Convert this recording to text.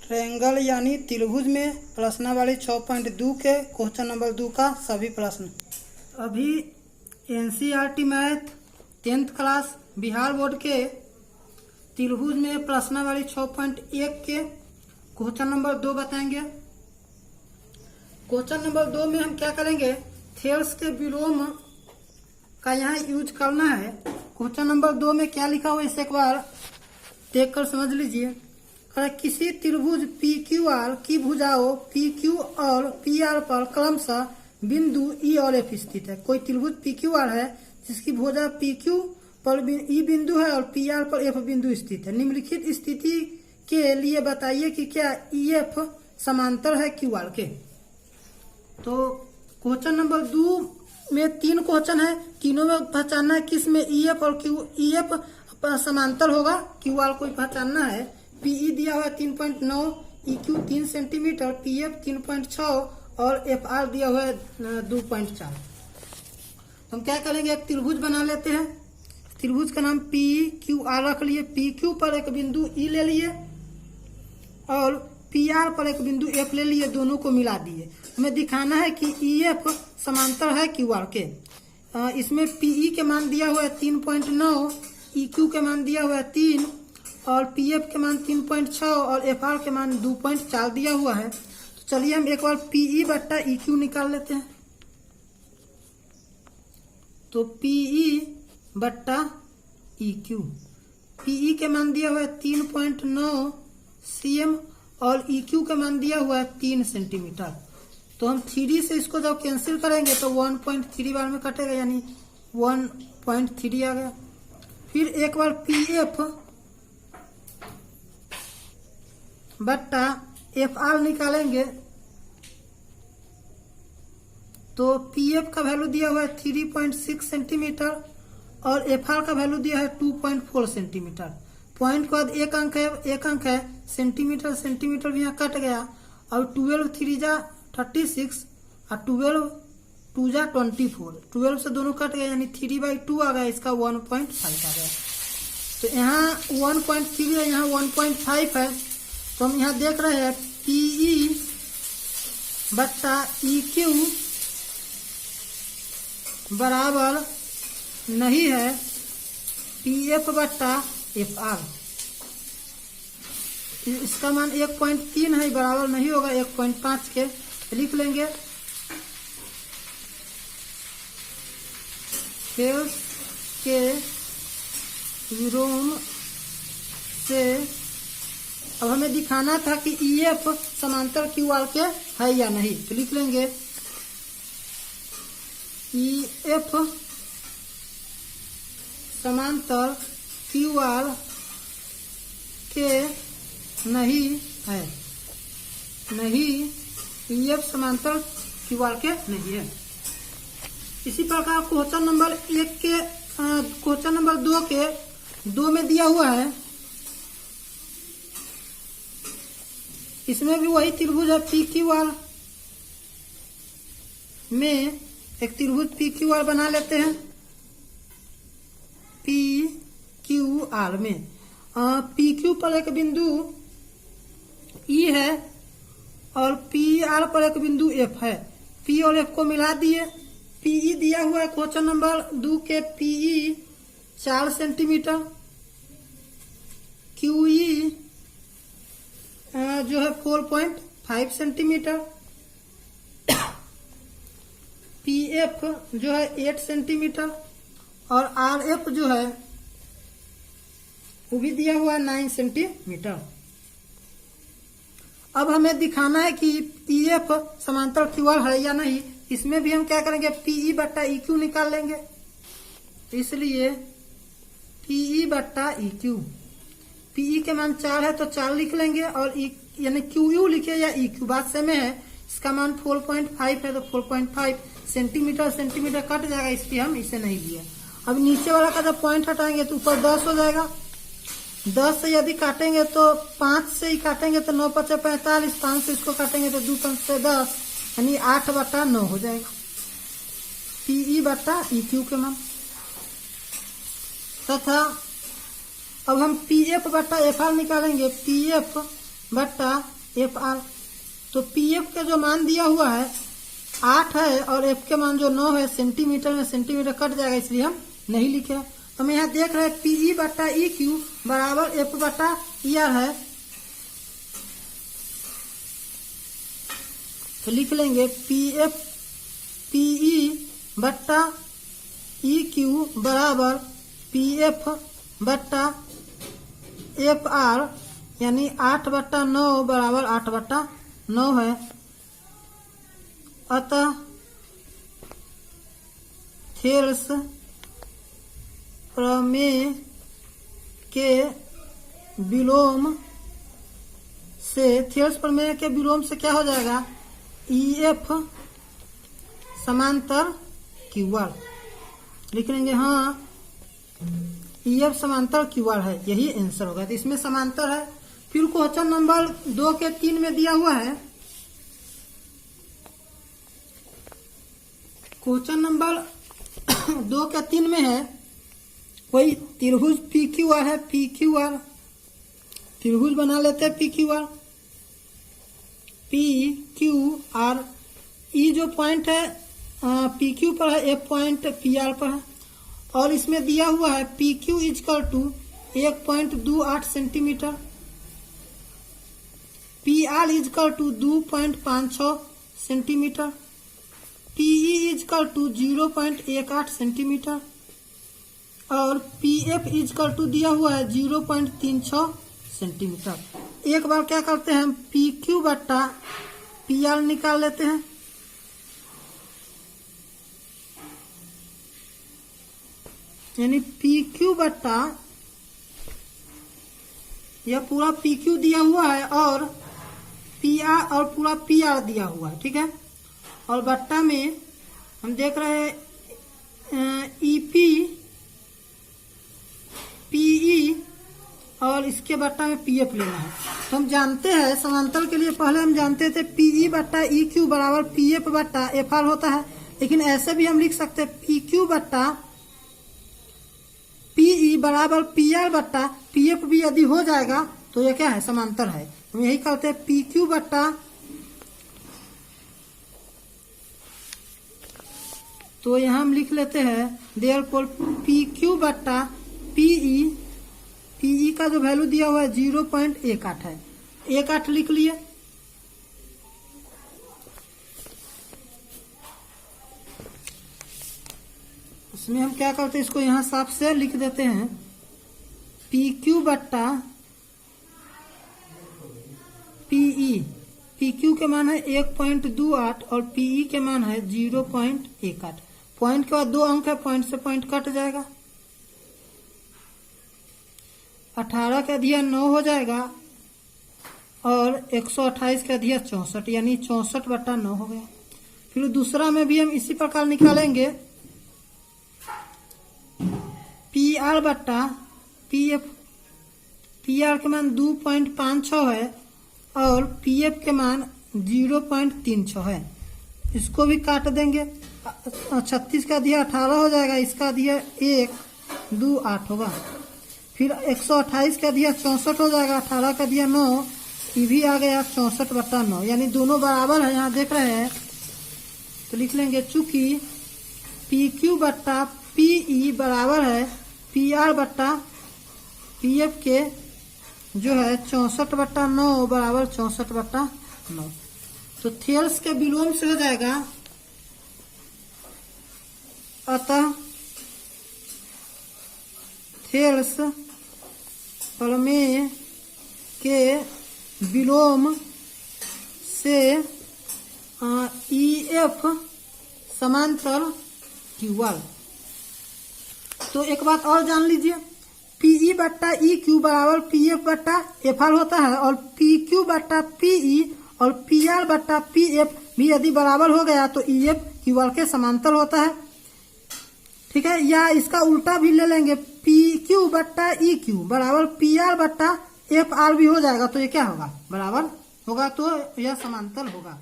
Triangle यानी त्रिभुज में प्रश्नावली 6.2 के क्वेश्चन नंबर 2 का सभी प्रश्न। अभी NCERT math 10th class Bihar board के त्रिभुज में प्रश्नावली 6.1 के क्वेश्चन नंबर 2 बताएंगे। क्वेश्चन नंबर 2 में हम क्या करेंगे, थेल्स के विलोम का यहाँ यूज करना है। क्वेश्चन नंबर 2 में क्या लिखा हुआ है इसे एक बार देख कर समझ लीजिए। किसी त्रिभुज पी क्यू आर की भुजाओं पी क्यू और पी आर पर क्रमशः बिंदु ई और एफ स्थित है। कोई त्रिभुज पी क्यू आर है जिसकी भुजा पी क्यू पर ई बिंदु है और पी आर पर एफ बिंदु स्थित है। निम्नलिखित स्थिति के लिए बताइए कि क्या ई एफ समांतर है क्यू आर के। तो क्वेश्चन नंबर 2 में 3 क्वेश्चन है, तीनों में पहचानना है किस में ई एफ और क्यू ई एफ समांतर होगा, क्यू आर को पहचानना है। पीई दिया हुआ है 3.9, EQ 3 सेंटीमीटर, PF 3.6 और FR दिया हुआ है 2.4। हम क्या करेंगे, एक त्रिभुज बना लेते हैं। त्रिभुज का नाम PQR रख लिए। PQ पर एक बिंदु E ले लिए और PR पर एक बिंदु F ले लिए, दोनों को मिला दिए। हमें दिखाना है कि EF समांतर है QR के। इसमें PE के मान दिया हुआ है 3.9, EQ के मान दिया हुआ है 3 और PF के मान 3.6 और FR के मान 2.4 दिया हुआ है। तो चलिए हम एक बार PE बट्टा EQ निकाल लेते हैं। तो PE बट्टा EQ, PE के मान दिया हुआ है 3.9 cm और EQ के मान दिया हुआ है 3 सेंटीमीटर। तो हम 3 से इसको जब कैंसिल करेंगे तो 1.3 बार में कटेगा, यानी 1.3 आ गया। फिर एक बार PF बट्टा FR निकालेंगे तो PF का वैल्यू दिया हुआ है 3.6 सेंटीमीटर और FR का वैल्यू दिया है 2.4 सेंटीमीटर। पॉइंट के बाद एक अंक है सेंटीमीटर, सेंटीमीटर भी यहाँ कट गया और 12 3 जा 36 और 12 2 जा 24, 12 से दोनों कट गए यानी 3/2 आ गया, इसका 1.5 आ गया। तो यहाँ 1.3 है, यहाँ 1.5 है। तो हम यहाँ देख रहे हैं PE बट्टा EQ बराबर नहीं है PF बट्टा FR। इसका मान 1.3 है, बराबर नहीं होगा 1.5 के। लिख लेंगे थेल्स के विलोम से अब हमें दिखाना था कि EF समांतर QR के है या नहीं। तो लिख लेंगे EF समांतर QR के नहीं है, नहीं EF समांतर QR के नहीं है। इसी प्रकार क्वेश्चन नंबर 1 के क्वेश्चन नंबर 2 के 2 में दिया हुआ है, इसमें भी वही त्रिभुज है PQR में एक त्रिभुज PQR बना लेते हैं। PQR में PQ पर एक बिंदु E है और PR पर एक बिंदु F है। P और F को मिला दिए। PE दिया हुआ है क्वेश्चन नंबर 2 के PE 4 सेंटीमीटर, QE जो है 4.5 सेंटीमीटर, PF जो है 8 सेंटीमीटर और RF जो है वो भी दिया हुआ है 9 सेंटीमीटर। अब हमें दिखाना है कि EF समांतर QR है या नहीं। इसमें भी हम क्या करेंगे, PE बट्टा EQ निकाल लेंगे। इसलिए PE बट्टा EQ, PE के मान 4 है तो 4 लिख लेंगे और यानी QU लिखे या EQ, बात से में है। इसका मान 4.5 है तो 4.5 सेंटीमीटर, सेंटीमीटर कट जाएगा, इसलिए हम इसे नहीं लिए। अब नीचे वाला का जब पॉइंट हटाएंगे तो ऊपर 10 हो जाएगा। 10 से यदि काटेंगे तो 5 से ही काटेंगे तो 9 × 45, 5 से इसको काटेंगे तो 2 × 10 यानी 8/9 हो जाएगा PE बट्टा EQ के मान। तथा अब हम PF बट्टा FR निकालेंगे। PF बट्टा एफ आर। तो पी एफ का जो मान दिया हुआ है 8 है और एफ के मान जो 9 है, सेंटीमीटर में सेंटीमीटर कट जाएगा, इसलिए हम नहीं लिखे। तो हम यहाँ देख रहे हैं पीई बटा ई क्यू बराबर एफ बटा ई आर है। तो लिख लेंगे पीई बट्टा ई क्यू बराबर पी एफ बट्टा एफ आर, यानी 8/9 बराबर 8/9 है। अतः थेल्स प्रमेय के विलोम से, थेल्स प्रमेय के विलोम से क्या हो जाएगा, ई एफ समांतर क्यू आर। लिख लेंगे हाँ ई एफ समांतर क्यू आर है, यही आंसर होगा। तो इसमें समांतर है। फिर क्वेश्चन नंबर 2 के 3 में दिया हुआ है, क्वेश्चन नंबर 2 के 3 में है कोई त्रिभुज पी क्यू आर है, पी क्यू आर त्रिभुज बना लेते हैं P Q R. P Q R, E जो पॉइंट है पी क्यू पर है, एफ पॉइंट पी आर पर है, और इसमें दिया हुआ है P Q is equal to 1.28 centimetre, P R is equal to 2.56 centimetre, PE is equal to 0.18 centimetre और पीएफ इजकल टू दिया हुआ है 0.36 सेंटीमीटर। एक बार क्या करते हैं हम पी क्यू बट्टा पी आर निकाल लेते हैं। यानी पी क्यू बट्टा, यह पूरा पी क्यू दिया हुआ है और पी आर और पूरा पी आर दिया हुआ है, ठीक है। और बट्टा में हम देख रहे हैं ईपी पीई और इसके बट्टा में पीएफ लेना है। तो हम जानते हैं समांतर के लिए पहले हम जानते थे पीई बट्टा ई क्यू बराबर पीएफ बट्टा एफ आर होता है, लेकिन ऐसे भी हम लिख सकते हैं पी क्यू बट्टा पीई बराबर पी आर बट्टा पीएफ भी यदि हो जाएगा तो ये क्या है, समांतर है। हम यही करते हैं पी क्यू बट्टा, तो यहां हम लिख लेते हैं देयरफॉर पी क्यू बट्टा पीई, पीई का जो वैल्यू दिया हुआ है 0.18 है, 18 लिख लिए। इसमें हम क्या करते हैं, इसको यहां साफ से लिख देते हैं पी क्यू बट्टा पीई, पी क्यू के मान है 1.28 और पीई के मान है 0.18। पॉइंट के बाद 2 अंक है, पॉइंट से पॉइंट कट जाएगा, 18 का अधिया 9 हो जाएगा और 128 का अधिया 64, यानी 64/9 हो गया। फिर दूसरा में भी हम इसी प्रकार निकालेंगे पी आर बट्टा पी एफ, पी आर के मान 2.56 है और पी एफ के मान 0.36 है। इसको भी काट देंगे, 36 का अधिया 18 हो जाएगा, इसका अधिया 128 होगा। फिर 128 का दिया 64 हो जाएगा, 18 का दिया 9, ये भी आ गया 64/9, यानी दोनों बराबर है। यहाँ देख रहे हैं तो लिख लेंगे चूंकि पी क्यू बट्टा पीई बराबर है पी आर बट्टा पी एफ के जो है 64/9 बराबर 64/9। तो थेल्स के विलोम से हो जाएगा, अतः थेल्स प्रमेय के विलोम से ई एफ समांतर क्यू आर। तो एक बात और जान लीजिए, पीई बट्टा ई क्यू बराबर पी एफ बट्टा एफ आर होता है और पी क्यू बट्टा पीई और पी आर बट्टा पी एफ भी यदि बराबर हो गया तो ई एफ क्यू आर के समांतर होता है, ठीक है। या इसका उल्टा भी ले लेंगे, पी क्यू बट्टा ई क्यू बराबर पी आर बट्टा एफ आर भी हो जाएगा, तो ये क्या होगा, बराबर होगा, तो यह समांतर होगा।